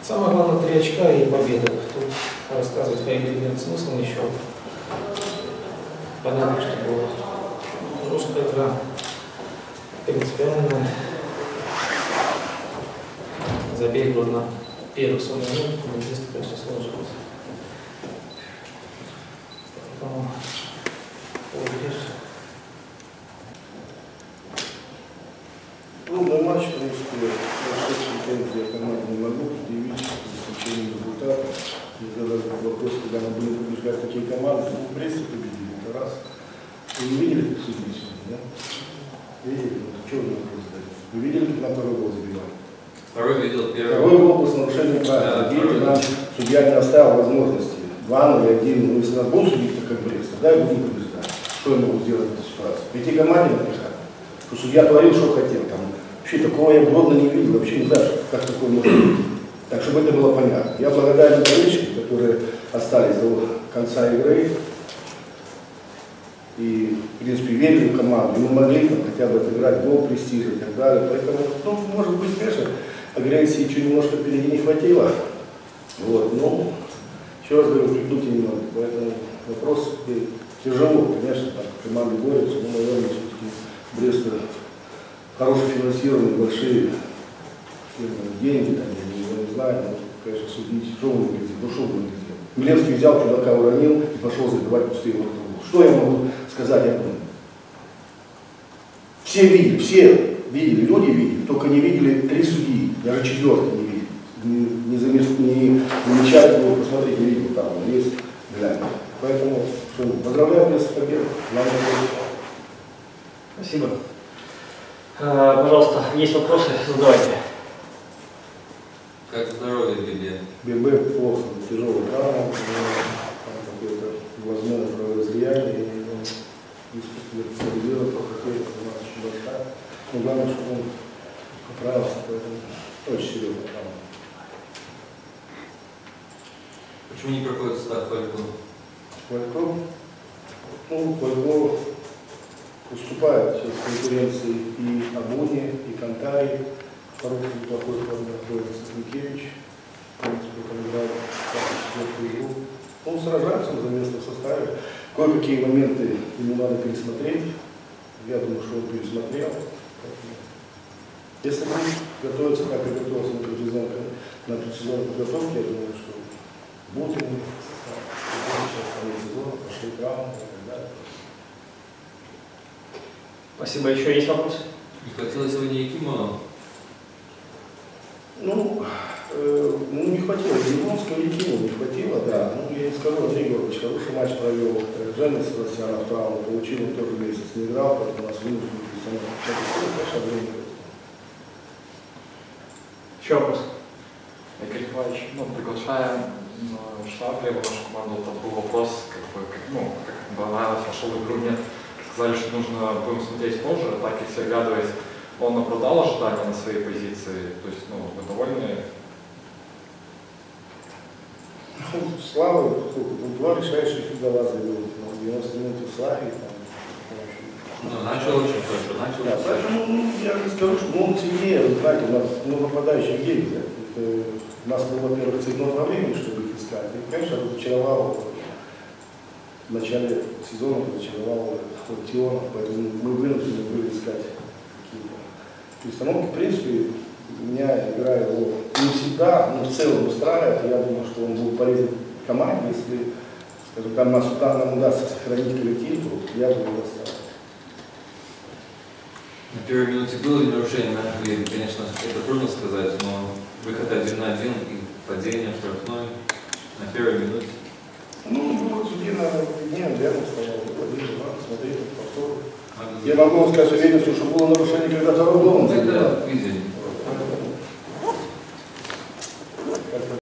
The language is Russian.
Самое главное 3 очка и победа. Тут рассказывать про игры нет смысла еще. Понятно, что была жесткая игра, принципиальная. Забей был на первых 40 минут, но здесь так все сложилось. Поэтому трудный матч, в принципе, прошедший темп я команде не могу предъявить, за исключением результата. Мне задали вопрос, когда мы будем побеждать такие команды, ну, в принципе, победили, это раз. Вы не видели, как судьи сегодня, да? Видели? Что вы мне задали? Вы видели, как на второй гол забивали? Второй видел, первый. Второй гол был с нарушением правил. Видите, нам судья не оставил возможности. 2-0 и 1, ну, если нас будут судить, так как Брест, тогда я буду побеждать. Что я могу сделать в этой ситуации? Эти команде написали, что судья творил, что хотел. Там, вообще такого я бродно не видел, вообще не знаю, как такое может быть. Так, чтобы это было понятно. Я благодарен болельщикам, которые остались до конца игры и, в принципе, верили в команду. И мы могли там хотя бы отыграть гол престижа и так далее. Поэтому, ну, может быть, конечно, агрессии чуть немножко впереди не хватило. Вот, но, еще раз говорю, придут и не надо. Поэтому вопрос тяжело, конечно, там команды борются, но, наверное, все-таки Брест хорошее финансирование, большие деньги, там, я не знаю, но, конечно, судить, что он не сделал, ну что он не сделал. Милевский взял чудака, уронил и пошел забивать пустые ворота. Что я могу сказать об этом? Все видели, люди видели, только не видели 3 судьи, даже 4-й не видели. Не замечали его, посмотреть, не видел, там он есть, глянь. Поэтому поздравляю вас с победой. Спасибо. Пожалуйста, есть вопросы, задавайте. Как здоровье Бебе? Бебе плохо, тяжелая травма, какое-то глазное кровоизлияние, и специализировать хотели, у нас очень большая. Но главное, чтобы он поправился, поэтому очень серьезная травма. Почему не проходит состав Фалько? Фалько? Ну, Фалько уступает сейчас конкуренции и Абуни, и Кантари. Хороший и плохой форме находится Микевич. В принципе, он играет в 4-ю игру. Он сражается за место в составе. Кое-какие моменты ему надо пересмотреть. Я думаю, что он пересмотрел. Если будет готовиться, как и готовился на предсезонной подготовке, я думаю, что будут ему место в составе. Сейчас второй сезон, пошли травмы и так далее. Спасибо. Еще есть вопросы? Не хватило сегодня Якимова? Не хватило. Японского Якимова не хватило, да. Ну, я не скажу, Андрей Георгиевич хороший матч провел. Женя Севастьянов травму получил, он тоже месяц не играл, поэтому у нас вынужден персонаж. Еще вопрос? Игорь Николаевич, приглашая Швабри в вашу команду, там был вопрос, как понравилось, вошел в игру, нет. Сказали, что нужно будем смотреть позже, так если оглядываясь, он оправдал ожидания на своей позиции, то есть, вы довольны? Слава, 2 решающих гола забил, 90 минут в Славе. Начал очень хорошо, начал. Да, поэтому я не скажу, что он сильнее, вы знаете, у нас нападающих есть. У нас было, во-первых, цветное времени, чтобы их искать. И, конечно, разочаровал в начале сезона, разочаровал Тионов, поэтому мы вынуждены были искать какие-то перестановки. В принципе, меня игра его не всегда, но в целом устраивает. Я думаю, что он будет полезен команде, если, скажем, там нам удастся сохранить коллектив, то я буду оставить. На первой минуте было ли нарушение? Конечно, это трудно сказать, но выход 1 на 1 и падение штрафной на первой минуте. Вот судьи на дне, рядом стоял, смотреть повтор. Я могу вам сказать уверенностью, что было нарушение, когда второй гол. Это видели.